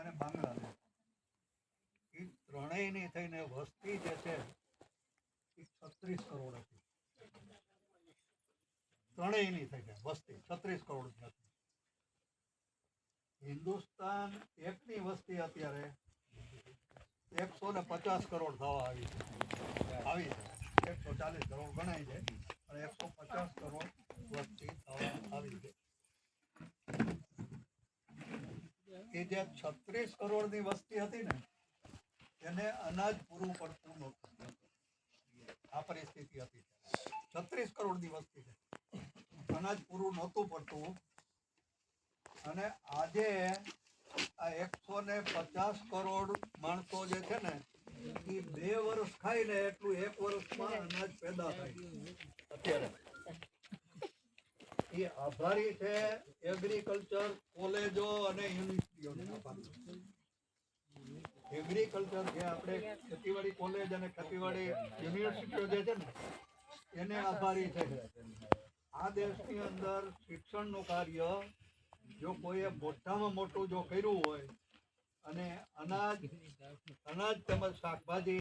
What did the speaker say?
અને બાંગ્લાદેશ એ ત્રણેયની થઈને વસ્તી જે છે એ 36 કરોડ હતી. ત્રણેયની થઈને વસ્તી 36 કરોડ હતી. હિન્દુસ્તાન એકની વસ્તી અત્યારે 150 કરોડ થવા આવી છે. 140 કરોડ ગણાય છે અને 150 કરોડ વસ્તી થવા આવી છે. એ જે 36 કરોડની વસ્તી હતી ને એને અનાજ પૂરું પડતું નહોતું. આ પરિસ્થિતિ હતી. 36 કરોડની વસ્તી છે, અનાજ પૂરું નહોતું પડતું. અને આજે આ 150 કરોડ માણસો જે છે ને એ 2 વર્ષ ખાય ને એટલું 1 વર્ષમાં અનાજ પેદા થાય. અત્યારે એ આભારી છે એગ્રીકલ્ચર કોલેજો અને યુનિવર્સિટીઓ. એગ્રીકલ્ચર જે આપણે ખેતીવાડી કોલેજ અને ખેતીવાડી યુનિવર્સિટીઓ જે છે ને એને આભારી છે. આ દેશની અંદર શિક્ષણનું કાર્ય જો કોઈએ મોટામાં મોટું જો કર્યું હોય અને અનાજ તેમજ શાકભાજી